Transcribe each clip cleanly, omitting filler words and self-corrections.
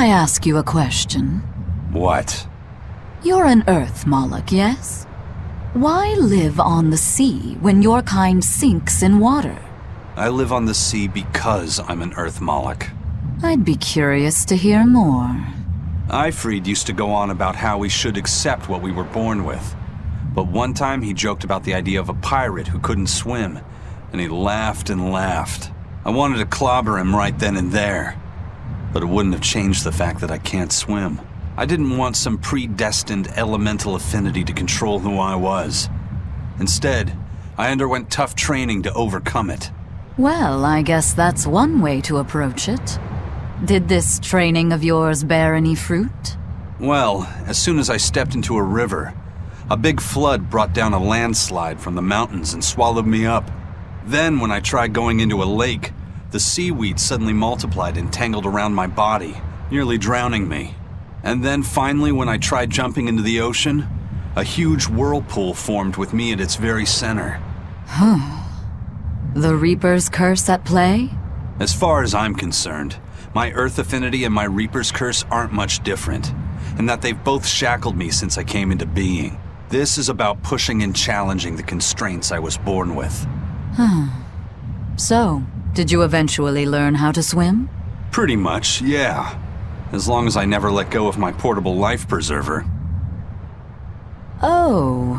I ask you a question? What? You're an Earth Moloch, yes? Why live on the sea when your kind sinks in water? I live on the sea because I'm an Earth Moloch. I'd be curious to hear more. Ifrid used to go on about how we should accept what we were born with. But one time he joked about the idea of a pirate who couldn't swim, and he laughed and laughed. I wanted to clobber him right then and there, but it wouldn't have changed the fact that I can't swim. I didn't want some predestined elemental affinity to control who I was. Instead, I underwent tough training to overcome it. Well, I guess that's one way to approach it. Did this training of yours bear any fruit? Well, as soon as I stepped into a river, a big flood brought down a landslide from the mountains and swallowed me up. Then, when I tried going into a lake, the seaweed suddenly multiplied and tangled around my body, nearly drowning me. And then finally, when I tried jumping into the ocean, a huge whirlpool formed with me at its very center. The Reaper's curse at play? As far as I'm concerned, my Earth affinity and my Reaper's curse aren't much different, in that they've both shackled me since I came into being. This is about pushing and challenging the constraints I was born with. So, did you eventually learn how to swim? Pretty much, yeah. As long as I never let go of my portable life preserver. Oh,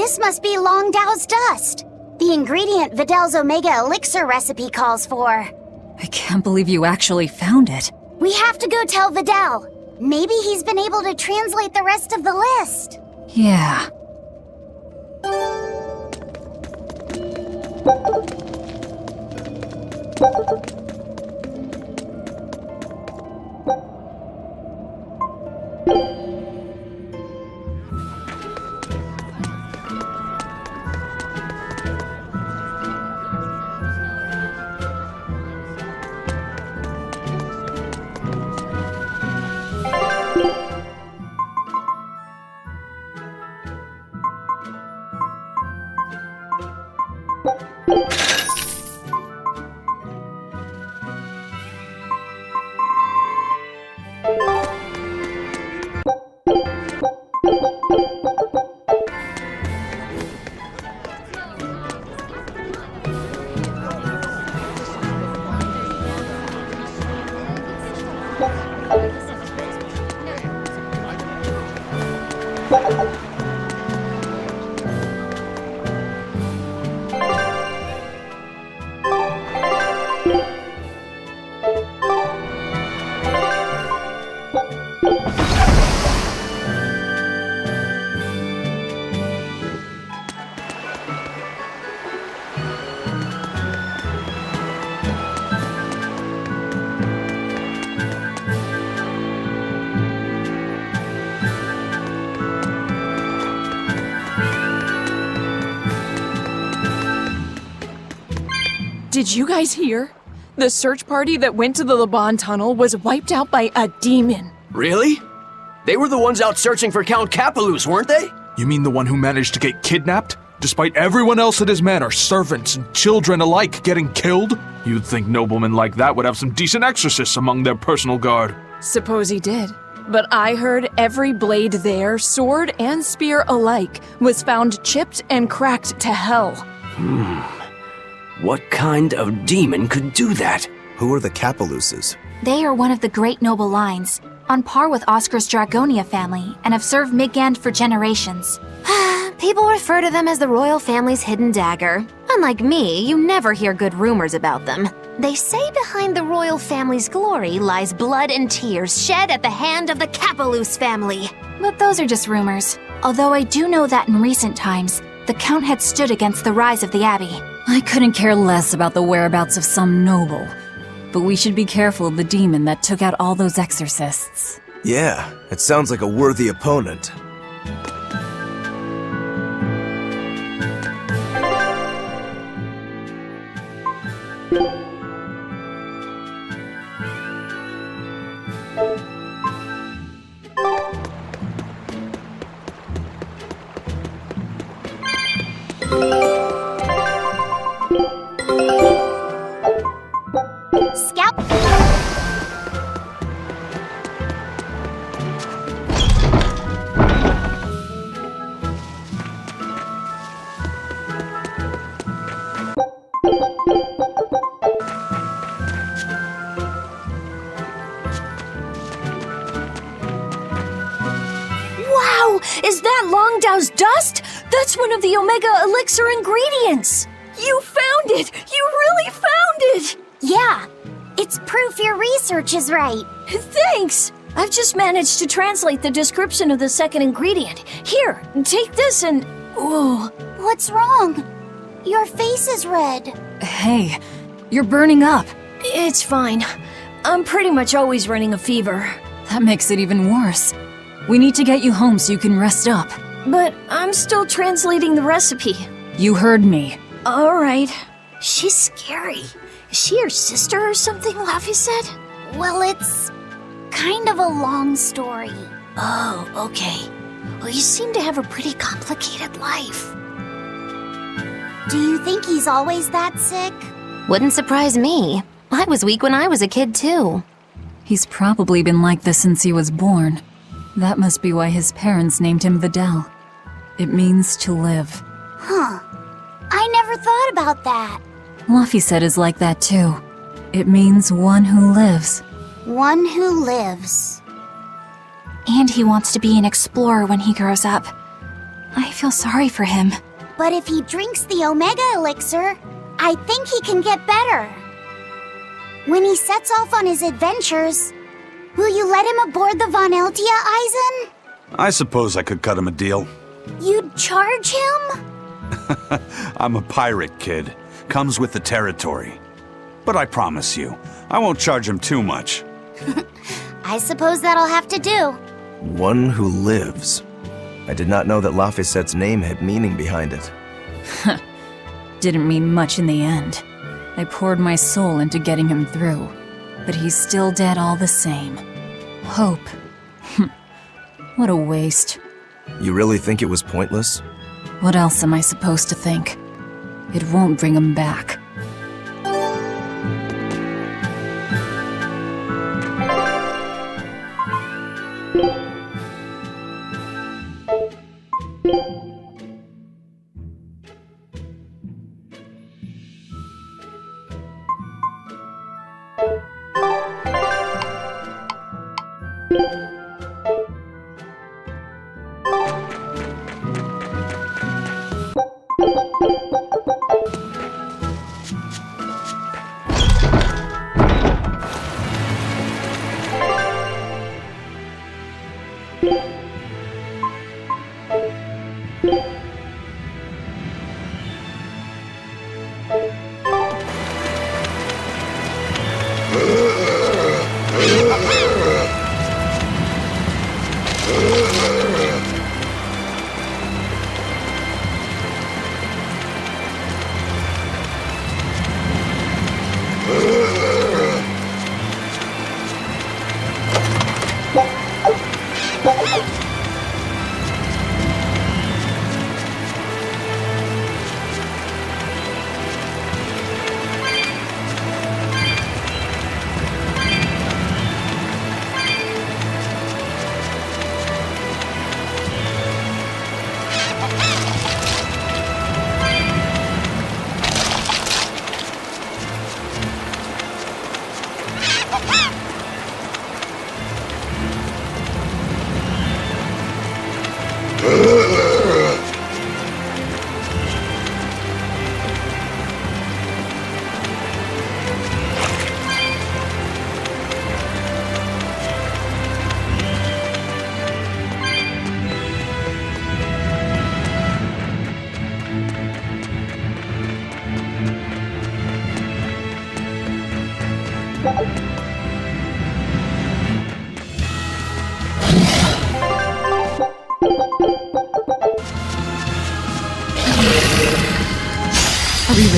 This must be Long Dao's dust. The ingredient Vidal's Omega Elixir recipe calls for. I can't believe you actually found it. We have to go tell Vidal. Maybe he's been able to translate the rest of the list. Yeah. Did you guys hear? The search party that went to the Laban tunnel was wiped out by a demon. Really? They were the ones out searching for Count Capelus, weren't they? You mean the one who managed to get kidnapped? Despite everyone else at his manor, servants and children alike, getting killed? You'd think noblemen like that would have some decent exorcists among their personal guard. Suppose he did. But I heard every blade there, sword and spear alike, was found chipped and cracked to hell. What kind of demon could do that? Who are the Capeluses? They are one of the great noble lines, on par with Oscar's Dragonia family, and have served Midgand for generations. People refer to them as the royal family's hidden dagger. Unlike me, you never hear good rumors about them. They say behind the royal family's glory lies blood and tears shed at the hand of the Capelus family. But those are just rumors. Although I do know that in recent times, the Count had stood against the rise of the Abbey. I couldn't care less about the whereabouts of some noble, but we should be careful of the demon that took out all those exorcists. Yeah, it sounds like a worthy opponent. Scout. Wow! Is that Longdow's dust? That's one of the Omega Elixir ingredients! You found it! You really found it! Yeah, it's proof your research is right. Thanks! I've just managed to translate the description of the second ingredient. Here, take this and... Whoa. What's wrong? Your face is red. Hey, you're burning up. It's fine. I'm pretty much always running a fever. That makes it even worse. We need to get you home so you can rest up. But I'm still translating the recipe. You heard me. Alright. She's scary. Is she your sister or something, Laffy said? Well, it's kind of a long story. Oh, okay. Well, you seem to have a pretty complicated life. Do you think he's always that sick? Wouldn't surprise me. I was weak when I was a kid, too. He's probably been like this since he was born. That must be why his parents named him Vidal. It means to live. Huh. I never thought about that. Luffy said is like that too. It means one who lives. One who lives. And he wants to be an explorer when he grows up. I feel sorry for him. But if he drinks the Omega Elixir, I think he can get better. When he sets off on his adventures, will you let him aboard the Von Eltia, Eisen? I suppose I could cut him a deal. You'd charge him? I'm a pirate, kid. Comes with the territory. But I promise you, I won't charge him too much. I suppose that'll have to do. One who lives. I did not know that Laphicette's name had meaning behind it. Didn't mean much in the end. I poured my soul into getting him through. But he's still dead all the same. Hope. What a waste. You really think it was pointless? What else am I supposed to think? It won't bring him back.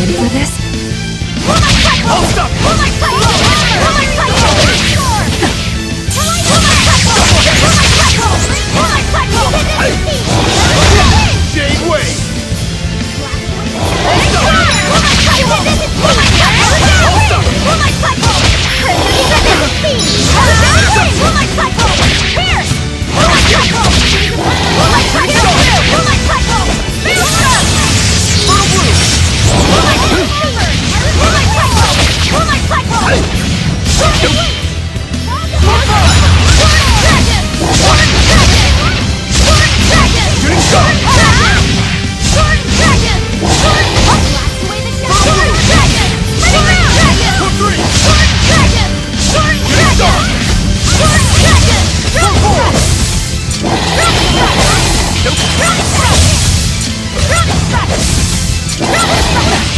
ready for this? Hold up! Jade Wave!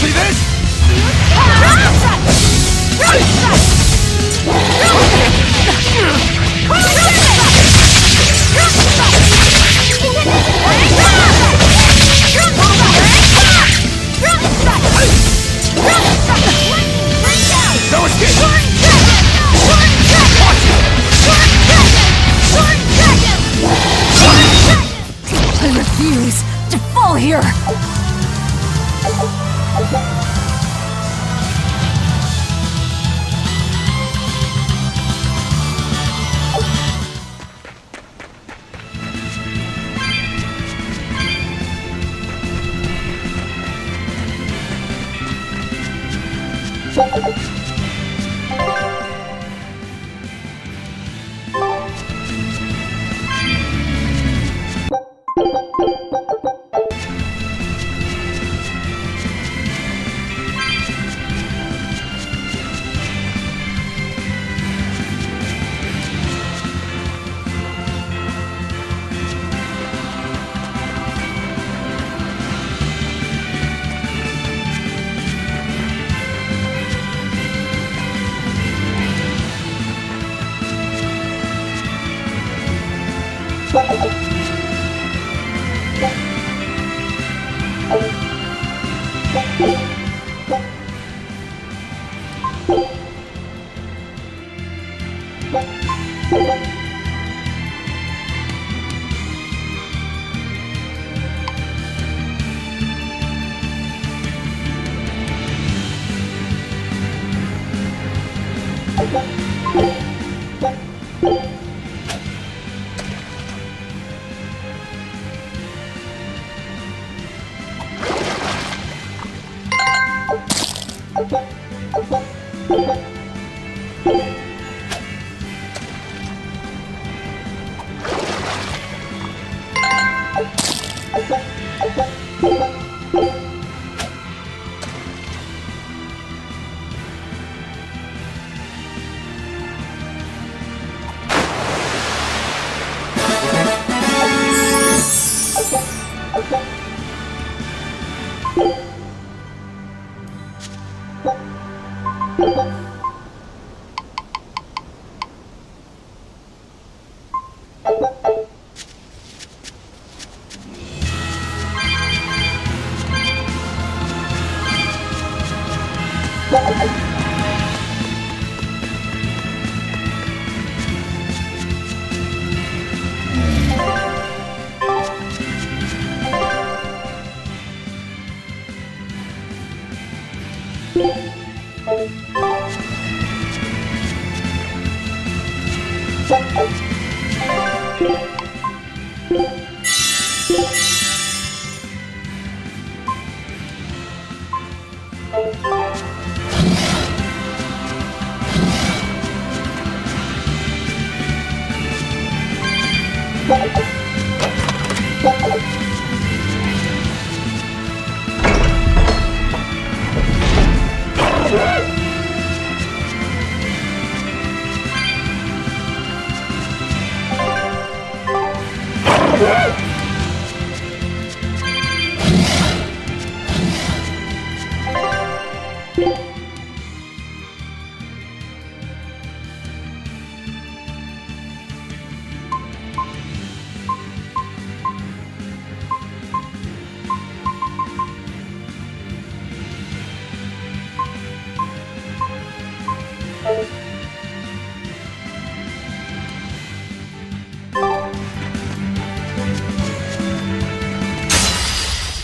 See this? No escape! I refuse to fall here!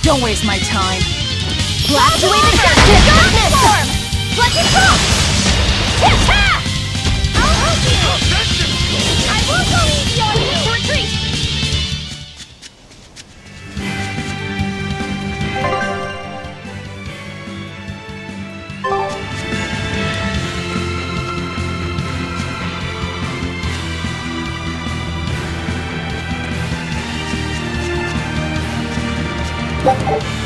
Don't waste my time. Blast away the darkness! Lucky Cross! Hit-ha! I'll help you! I won't go easy on you! Retreat! You